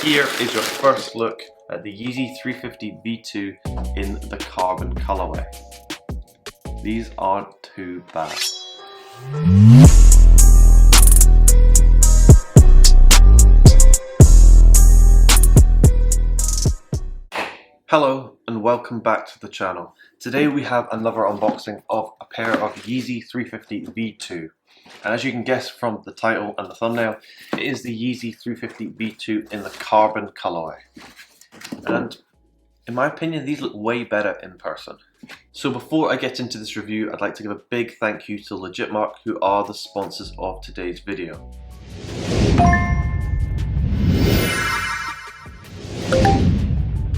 Here is your first look at the Yeezy 350 V2 in the carbon colorway. These aren't too bad. Hello and welcome back to the channel. Today we have another unboxing of a pair of Yeezy 350 V2. And as you can guess from the title and the thumbnail, it is the Yeezy 350 V2 in the carbon colorway. And in my opinion, these look way better in person. So before I get into this review, I'd like to give a big thank you to Legitmark, who are the sponsors of today's video.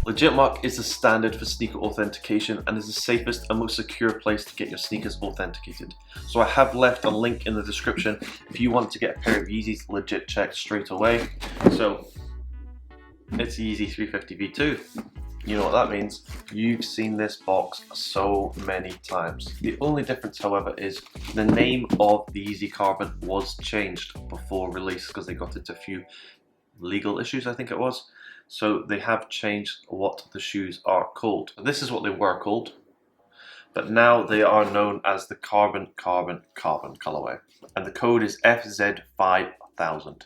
Legitmark is the standard for sneaker authentication and is the safest and most secure place to get your sneakers authenticated. So I have left a link in the description if you want to get a pair of Yeezys legit checked straight away. So it's Yeezy 350 V2. You know what that means. You've seen this box so many times. The only difference, however, is the name of the Yeezy Carbon was changed before release because they got into a few legal issues, I think it was. So they have changed what the shoes are called. This is what they were called, but now they are known as the Carbon colorway, and the code is FZ5000.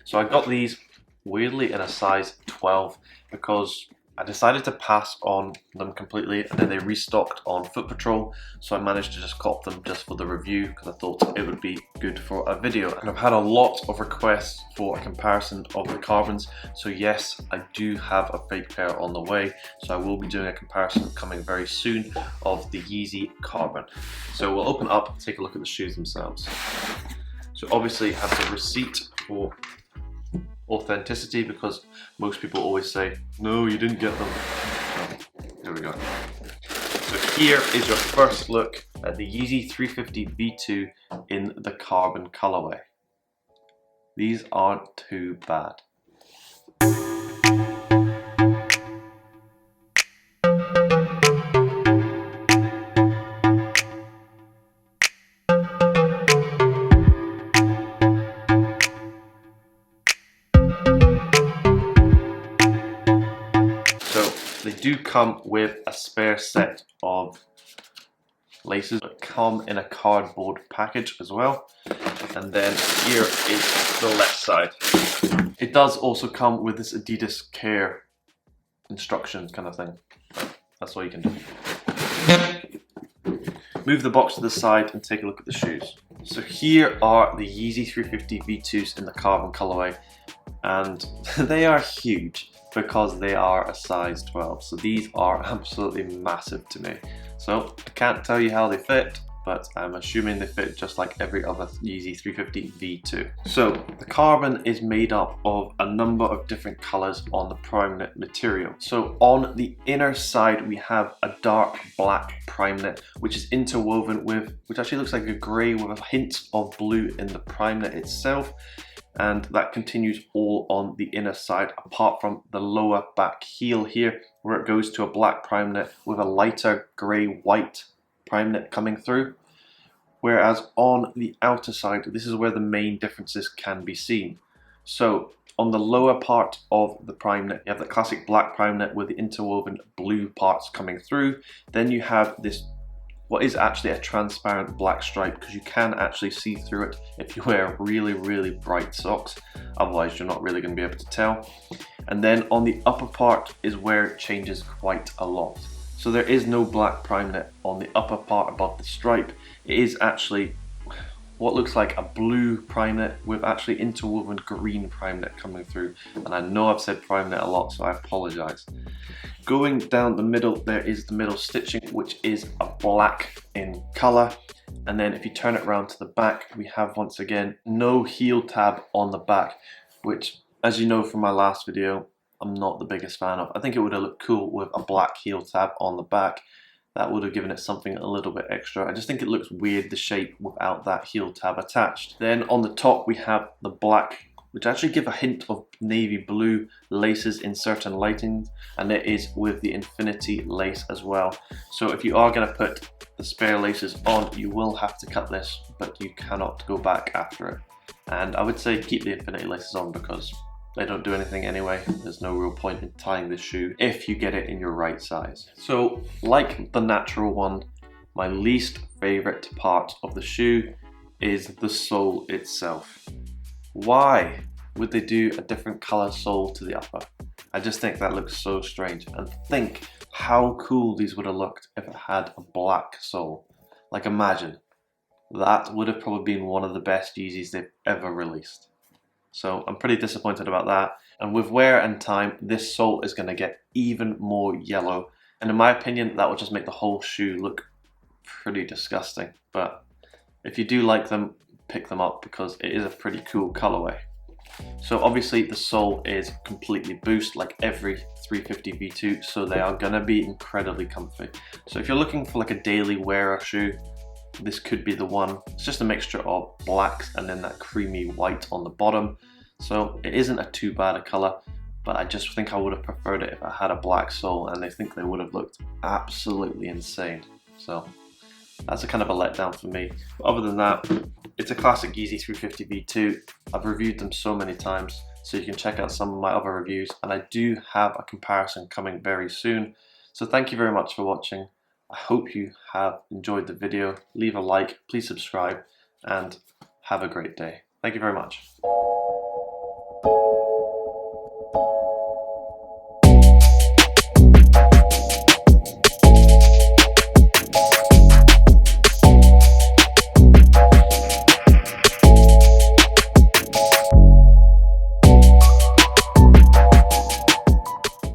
So I got these weirdly in a size 12 because I decided to pass on them completely, and then they restocked on Foot Patrol, so I managed to just cop them just for the review because I thought it would be good for a video. And I've had a lot of requests for a comparison of the carbons, so yes, I do have a fake pair on the way, so I will be doing a comparison coming very soon of the Yeezy Carbon. So we'll open up and take a look at the shoes themselves. So obviously I have the receipt for authenticity because most people always say, no, you didn't get them. Oh, there we go. So here is your first look at the Yeezy 350 V2 in the carbon colorway. These aren't too bad. They do come with a spare set of laces that come in a cardboard package as well. And then here is the left side. It does also come with this Adidas Care instructions kind of thing. That's all you can do. Move the box to the side and take a look at the shoes. So here are the Yeezy 350 V2s in the carbon colorway, and they are huge because they are a size 12. So these are absolutely massive to me. So I can't tell you how they fit, but I'm assuming they fit just like every other Yeezy 350 V2. So the carbon is made up of a number of different colors on the prime knit material. So on the inner side we have a dark black prime knit, which is interwoven with, which actually looks like a gray with a hint of blue in the prime knit itself. And that continues all on the inner side, apart from the lower back heel here, where it goes to a black prime knit with a lighter grey-white prime knit coming through. Whereas on the outer side, this is where the main differences can be seen. So on the lower part of the prime knit, you have the classic black prime knit with the interwoven blue parts coming through. Then you have this, what is actually a transparent black stripe, because you can actually see through it if you wear really bright socks. Otherwise you're not really going to be able to tell. And then on the upper part is where it changes quite a lot. So there is no black prime knit on the upper part above the stripe. It is actually what looks like a blue prime knit with actually interwoven green prime knit coming through. And I know I've said prime knit a lot, so I apologize. Going down the middle, there is the middle stitching, which is a black in color. And then if you turn it around to the back, we have once again no heel tab on the back, which, as you know from my last video, I'm not the biggest fan of. I think it would have looked cool with a black heel tab on the back. That would have given it something a little bit extra. I just think it looks weird, the shape, without that heel tab attached. Then on the top we have the black, which actually give a hint of navy blue laces in certain lightings, and it is with the infinity lace as well. So if you are going to put the spare laces on, you will have to cut this, but you cannot go back after it. And I would say keep the infinity laces on because they don't do anything anyway. There's no real point in tying this shoe if you get it in your right size. So like the natural one, my least favorite part of the shoe is the sole itself. Why would they do a different color sole to the upper? I just think that looks so strange. And think how cool these would have looked if it had a black sole. Like imagine, that would have probably been one of the best Yeezys they've ever released. So I'm pretty disappointed about that. And with wear and time, this sole is going to get even more yellow. And in my opinion, that will just make the whole shoe look pretty disgusting. But if you do like them, pick them up because it is a pretty cool colorway. So obviously the sole is completely Boost like every 350 V2, so they are gonna be incredibly comfy. So if you're looking for like a daily wearer shoe, this could be the one. It's just a mixture of blacks and then that creamy white on the bottom. So it isn't a too bad a color, but I just think I would have preferred it if I had a black sole, and I think they would have looked absolutely insane. So that's a kind of a letdown for me. But other than that, it's a classic Yeezy 350 V2. I've reviewed them so many times, so you can check out some of my other reviews, and I do have a comparison coming very soon. So thank you very much for watching. I hope you have enjoyed the video. Leave a like, please subscribe, and have a great day. Thank you very much.